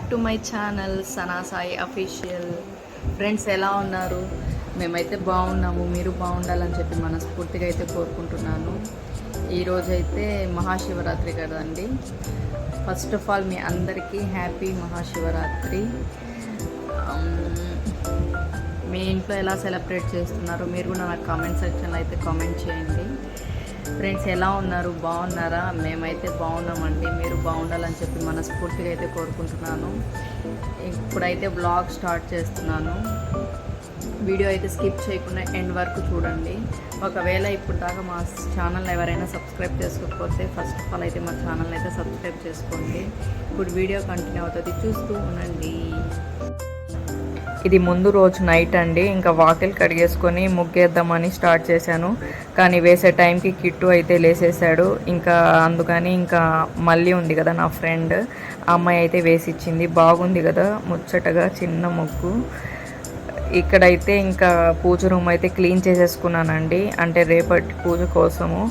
Back to my channel Sana Sai official. Friends ఎలా ఉన్నారు? మేమైతే బాగున్నాము. మీరు బాగుండాలని చెప్పి మనస్ఫూర్తిగా అయితే కోరుకుంటున్నాను. ఈరోజైతే మహాశివరాత్రి కదండి. ఫస్ట్ ఆఫ్ ఆల్ మీ అందరికీ హ్యాపీ మహాశివరాత్రి. మీ ఇంట్లో ఎలా సెలబ్రేట్ చేస్తున్నారో మీరు కూడా నాకు కామెంట్ సెక్షన్లో అయితే కామెంట్ చేయండి. ఫ్రెండ్స్ ఎలా ఉన్నారు? బాగున్నారా? మేమైతే బాగున్నామండి. మీరు బాగుండాలని చెప్పి మనస్ఫూర్తిగా అయితే కోరుకుంటున్నాను. ఇప్పుడైతే బ్లాగ్ స్టార్ట్ చేస్తున్నాను. వీడియో అయితే స్కిప్ చేయకుండా ఎండ్ వరకు చూడండి. ఒకవేళ ఇప్పుడు దాకా మా ఛానల్ ఎవరైనా సబ్స్క్రైబ్ చేసుకోకపోతే ఫస్ట్ ఆఫ్ ఆల్ అయితే మా ఛానల్ అయితే సబ్స్క్రైబ్ చేసుకోండి. ఇప్పుడు వీడియో కంటిన్యూ అవుతుంది, చూస్తూ ఉండండి. ఇది ముందు రోజు నైట్ అండి. ఇంకా వాకిల్ కడిగేసుకొని ముగ్గేద్దామని స్టార్ట్ చేశాను. కానీ వేసే టైంకి కిట్టు అయితే లేసేసాడు. ఇంకా అందుకని ఇంకా మళ్ళీ ఉంది కదా నా ఫ్రెండ్, ఆ అమ్మాయి అయితే వేసి ఇచ్చింది. బాగుంది కదా ముచ్చటగా చిన్న ముగ్గు. ఇక్కడైతే ఇంకా పూజ రూమ్ అయితే క్లీన్ చేసేసుకున్నానండి, అంటే రేపటి పూజ కోసము.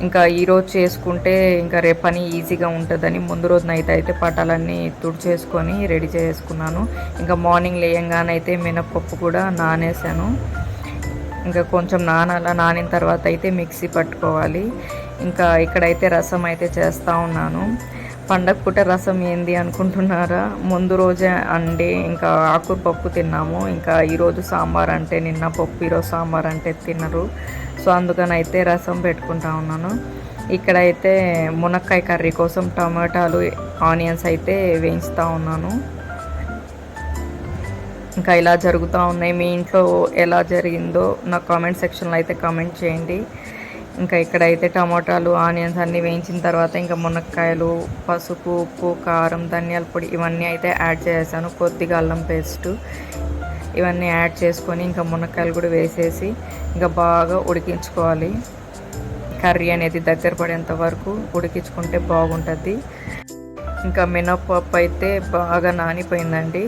ఇంకా ఈరోజు చేసుకుంటే ఇంకా రేపు పని ఈజీగా ఉంటుందని ముందు రోజు నైట్ అయితే పటాలన్నీ తుడిచేసుకొని రెడీ చేసుకున్నాను. ఇంకా మార్నింగ్ లేయంగానైతే మినపప్పు కూడా నానేసాను. ఇంకా కొంచెం నానిన తర్వాత అయితే మిక్సీ పట్టుకోవాలి. ఇంకా ఇక్కడైతే రసం అయితే చేస్తూ ఉన్నాను. పండగ పూట రసం ఏంది అనుకుంటున్నారా? ముందు రోజే అండి ఇంకా ఆకుకూర పప్పు తిన్నాము. ఇంకా ఈరోజు సాంబార్ అంటే నిన్న పప్పు, ఈరోజు సాంబార్ అంటే తినరు. సో అందుకని అయితే రసం పెట్టుకుంటా ఉన్నాను. ఇక్కడైతే మునక్కాయ కర్రీ కోసం టమాటాలు, ఆనియన్స్ అయితే వేయించుతూ ఉన్నాను. ఇంకా ఇలా జరుగుతూ ఉన్నాయి. మీ ఇంట్లో ఎలా జరిగిందో నా కామెంట్ సెక్షన్లో అయితే కామెంట్ చేయండి. ఇంకా ఇక్కడైతే టమాటాలు, ఆనియన్స్ అన్నీ వేయించిన తర్వాత ఇంకా మునక్కాయలు, పసుపు, ఉప్పు, కారం, ధనియాల పొడి ఇవన్నీ అయితే యాడ్ చేసాను. కొద్దిగా అల్లం పేస్ట్ ఇవన్నీ యాడ్ చేసుకొని ఇంకా మునక్కాయలు కూడా వేసేసి ఇంకా బాగా ఉడికించుకోవాలి. కర్రీ అనేది దగ్గర పడేంత వరకు ఉడికించుకుంటే బాగుంటుంది. ఇంకా మినప్పప్పు అయితే బాగా నానిపోయిందండి.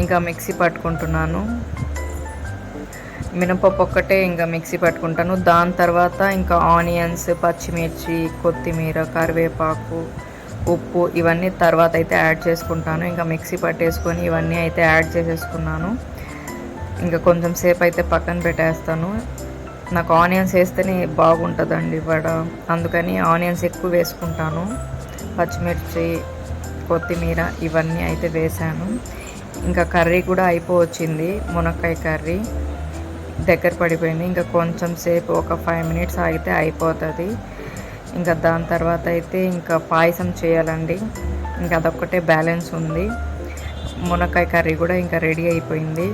ఇంకా మిక్సీ పట్టుకుంటున్నాను. మినపప్పు ఒక్కటే ఇంకా మిక్సీ పట్టుకుంటాను. దాని తర్వాత ఇంకా ఆనియన్స్, పచ్చిమిర్చి, కొత్తిమీర, కరివేపాకు, ఉప్పు ఇవన్నీ తర్వాత అయితే యాడ్ చేసుకుంటాను. ఇంకా మిక్సీ పట్టేసుకొని ఇవన్నీ అయితే యాడ్ చేసేసుకున్నాను. ఇంకా కొంచెం సేపు అయితే పక్కన పెట్టేస్తాను. నాకు ఆనియన్స్ వేస్తేనే బాగుంటుందండి వడ, అందుకని ఆనియన్స్ ఎక్కువ వేసుకుంటాను. పచ్చిమిర్చి, కొత్తిమీర ఇవన్నీ అయితే వేసాను. ఇంకా కర్రీ కూడా అయిపోవచ్చింది. మునక్కాయ కర్రీ దగ్గర పడిపోయింది. ఇంకా కొంచెం సేపు ఒక 5 minutes ఆగితే అయిపోతుంది. ఇంకా దాని తర్వాత అయితే ఇంకా పాయసం చేయాలండి. ఇంకా అదొక్కటే బ్యాలెన్స్ ఉంది. మునక్కాయ కర్రీ కూడా ఇంకా రెడీ అయిపోయింది.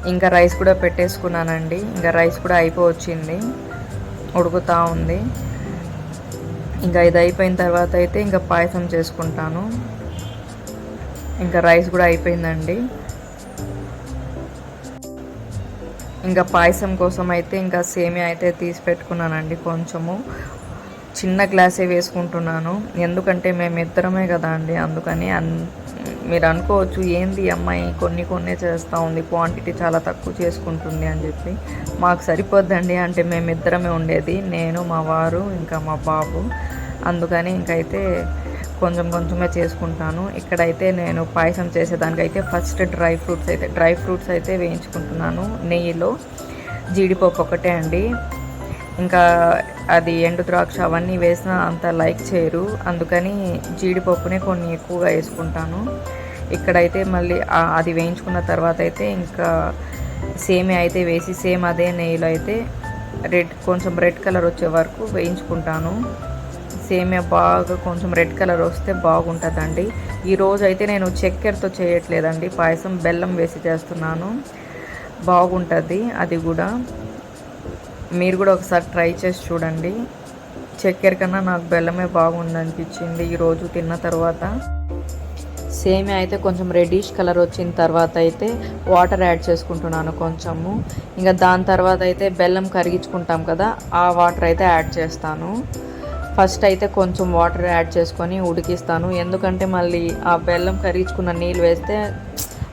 ఇంకా రైస్ కూడా పెట్టేసుకున్నానండి. ఇంకా రైస్ కూడా అయిపోవచ్చింది, ఉడుకుతూ ఉంది. ఇంకా ఇది అయిపోయిన తర్వాత అయితే ఇంకా పాయసం చేసుకుంటాను. ఇంకా రైస్ కూడా అయిపోయిందండి. ఇంకా పాయసం కోసం అయితే ఇంకా సేమియా అయితే తీసి పెట్టుకున్నానండి. కొంచెము చిన్న గ్లాసే వేసుకుంటున్నాను, ఎందుకంటే మేమిద్దరమే కదా అండి. అందుకని మీరు అనుకోవచ్చు ఏంది అమ్మాయి కొన్ని చేస్తూ ఉంది, క్వాంటిటీ చాలా తక్కువ చేసుకుంటుంది అని చెప్పి. మాకు సరిపోద్దండి, అంటే మేమిద్దరమే ఉండేది, నేను, మా వారు, ఇంకా మా బాబు. అందుకని ఇంకైతే కొంచెమే చేసుకుంటాను. ఇక్కడైతే నేను పాయసం చేసేదానికైతే ఫస్ట్ డ్రై ఫ్రూట్స్ అయితే వేయించుకుంటున్నాను నెయ్యిలో. జీడిపప్పు ఒకటే అండి. ఇంకా అది ఎండు ద్రాక్ష అవన్నీ వేసినా అంత లైక్ చేయరు, అందుకని జీడిపప్పునే కొన్ని ఎక్కువగా వేసుకుంటాను. ఇక్కడైతే మళ్ళీ అది వేయించుకున్న తర్వాత అయితే ఇంకా సేమియా అయితే వేసి సేమ్ అదే నెయ్యిలో అయితే కొంచెం రెడ్ కలర్ వచ్చే వరకు వేయించుకుంటాను. సేమియా బాగా కొంచెం రెడ్ కలర్ వస్తే బాగుంటుందండి. ఈరోజు అయితే నేను చక్కెరతో చేయట్లేదండి పాయసం, బెల్లం వేసి చేస్తున్నాను. బాగుంటుంది అది కూడా. మీరు కూడా ఒకసారి ట్రై చేసి చూడండి. చక్కెర కన్నా నాకు బెల్లమే బాగుందనిపించింది ఈరోజు తిన్న తర్వాత. సేమియా అయితే కొంచెం రెడ్డిష్ కలర్ వచ్చిన తర్వాత అయితే వాటర్ యాడ్ చేసుకుంటున్నాను కొంచెము. ఇంకా దాని తర్వాత అయితే బెల్లం కరిగించుకుంటాం కదా, ఆ వాటర్ అయితే యాడ్ చేస్తాను. ఫస్ట్ అయితే కొంచెం వాటర్ యాడ్ చేసుకొని ఉడికిస్తాను, ఎందుకంటే మళ్ళీ ఆ బెల్లం కరిగించుకున్న నీళ్ళు వేస్తే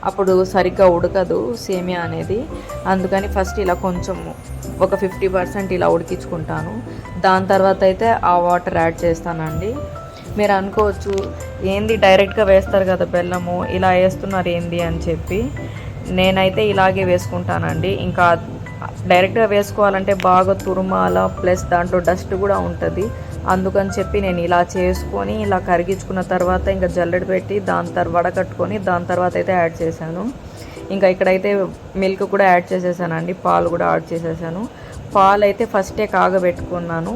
అప్పుడు సరిగ్గా ఉడకదు సేమియా అనేది. అందుకని ఫస్ట్ ఇలా కొంచెం ఒక 50% ఇలా ఉడికించుకుంటాను. దాని తర్వాత అయితే ఆ వాటర్ యాడ్ చేస్తానండి. మీరు అనుకోవచ్చు ఏంది డైరెక్ట్గా వేస్తారు కదా బెల్లము, ఇలా వేస్తున్నారు ఏంది అని చెప్పి నేనైతే ఇలాగే వేసుకుంటానండి. ఇంకా డైరెక్ట్గా వేసుకోవాలంటే బాగా తురుమాల, ప్లస్ దాంట్లో డస్ట్ కూడా ఉంటుంది. అందుకని చెప్పి నేను ఇలా చేసుకొని ఇలా కరిగించుకున్న తర్వాత ఇంకా జల్లెడ పెట్టి దాని వడకట్టుకొని దాని తర్వాత అయితే యాడ్ చేశాను. ఇంకా ఇక్కడైతే మిల్క్ కూడా యాడ్ చేసేసానండి, పాలు కూడా యాడ్ చేసేసాను. పాలు అయితే ఫస్టే కాగబెట్టుకున్నాను.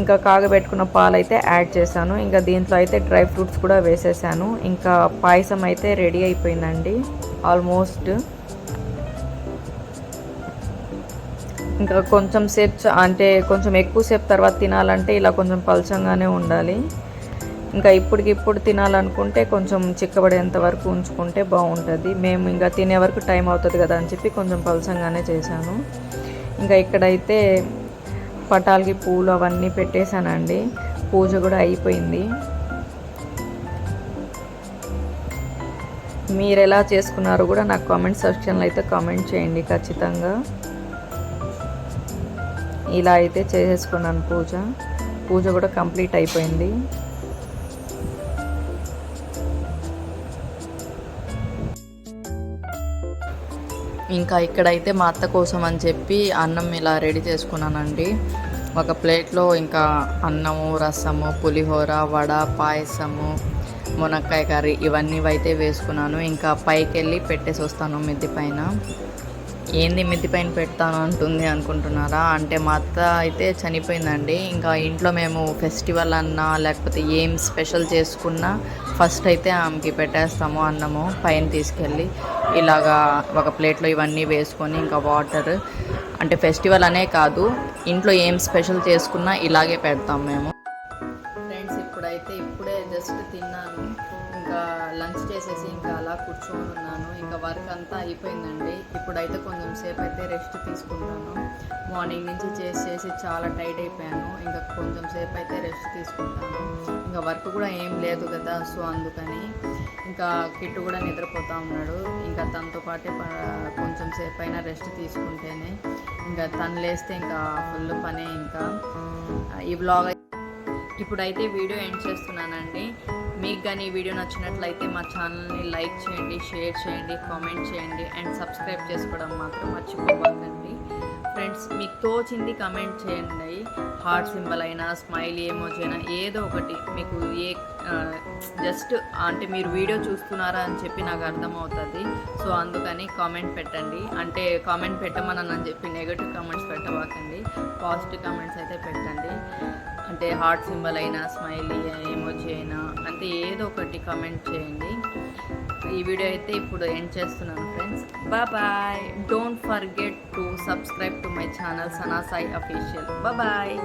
ఇంకా కాగబెట్టుకున్న పాలు అయితే యాడ్ చేశాను. ఇంకా దీంట్లో అయితే డ్రై ఫ్రూట్స్ కూడా వేసేసాను. ఇంకా పాయసం అయితే రెడీ అయిపోయిందండి ఆల్మోస్ట్. ఇంకా కొంచెం సేపు అంటే కొంచెం ఎక్కువసేపు తర్వాత తినాలంటే ఇలా కొంచెం పలచంగానే ఉండాలి. ఇంకా ఇప్పటికిప్పుడు తినాలనుకుంటే కొంచెం చిక్కబడేంత వరకు ఉంచుకుంటే బాగుంటుంది. మేము ఇంకా తినే వరకు టైం అవుతుంది కదా అని చెప్పి కొంచెం పలచంగానే చేశాను. ఇంకా ఇక్కడైతే పటాలకి పూలు అవన్నీ పెట్టేశానండి. పూజ కూడా అయిపోయింది. మీరు ఎలా చేసుకున్నారో కూడా నాకు కామెంట్ సెక్షన్లో అయితే కామెంట్ చేయండి ఖచ్చితంగా. ఇలా అయితే చేసేసుకున్నాను పూజ కూడా కంప్లీట్ అయిపోయింది. ఇంకా ఇక్కడైతే మా అత్త కోసం అని చెప్పి అన్నం ఇలా రెడీ చేసుకున్నానండి. ఒక ప్లేట్లో ఇంకా అన్నము, రసము, పులిహోర, వడ, పాయసము, మునక్కాయ కర్రీ ఇవన్నీ అయితే వేసుకున్నాను. ఇంకా పైకి వెళ్ళి పెట్టేసి వస్తాను మిద్ది పైన. ఏంది మిద్ది పైన పెడతాను అంటుంది అనుకుంటున్నారా? అంటే మా అత్త అయితే చనిపోయిందండి. ఇంకా ఇంట్లో మేము ఫెస్టివల్ అన్నా లేకపోతే ఏం స్పెషల్ చేసుకున్నా ఫస్ట్ అయితే ఆమెకి పెట్టేస్తాము అన్నము పైన తీసుకెళ్ళి. ఇలాగా ఒక ప్లేట్లో ఇవన్నీ వేసుకొని ఇంకా వాటర్, అంటే ఫెస్టివల్ అనే కాదు ఇంట్లో ఏం స్పెషల్ చేసుకున్నా ఇలాగే పెడతాం మేము. ఫ్రెండ్స్ ఇప్పుడే జస్ట్ తిన్నాను. ఇంకా లంచ్ చేసేసి ఇంకా అలా కూర్చొని ఉన్నాను. ఇంకా వర్క్ అంతా అయిపోయిందండి. ఇప్పుడైతే కొంచెం సేపు అయితే రెస్ట్ తీసుకుంటాను. మార్నింగ్ నుంచి చేసి చాలా టైట్ అయిపోయాను. ఇంకా కొంచెం సేపు అయితే రెస్ట్ తీసుకుంటాను. ఇంకా వర్క్ కూడా ఏం లేదు కదా, సో అందుకని ఇంకా కిట్టు కూడా నిద్రపోతూ ఉన్నాడు. ఇంకా తనతో పాటే కొంచెం సేపు అయినా రెస్ట్ తీసుకుంటేనే, ఇంకా తను లేస్తే ఇంకా ఫుల్ పనే. ఇంకా ఈ వ్లాగ్ ఇప్పుడైతే వీడియో ఎండ్ చేస్తున్నానండి. మీకు కానీ ఈ వీడియో నచ్చినట్లయితే మా ఛానల్ని లైక్ చేయండి, షేర్ చేయండి, కామెంట్ చేయండి అండ్ సబ్స్క్రైబ్ చేసుకోవడం మాత్రం మర్చిపోకండి. ఫ్రెండ్స్ మీకు తోచింది కమెంట్ చేయండి. హార్ట్ సింబల్ అయినా, స్మైలీ ఎమోజీ అయినా ఏదో ఒకటి మీకు జస్ట్ అంటే మీరు వీడియో చూస్తున్నారా అని చెప్పి నాకు అర్థమవుతుంది. సో అందుకని కామెంట్ పెట్టండి. అంటే కామెంట్ పెట్టమని చెప్పి నెగటివ్ కామెంట్స్ పెట్టవాకండి, పాజిటివ్ కామెంట్స్ అయితే పెట్టండి. అంటే హార్ట్ సింబల్ అయినా, స్మైలీ ఎమోజీ అయినా, అంటే ఏదో ఒకటి కామెంట్ చేయండి. ఈ వీడియో అయితే ఇప్పుడు ఎండ్ చేస్తున్నాను friends. Bye. Don't forget to subscribe to my channel Sana Sai official. Bye.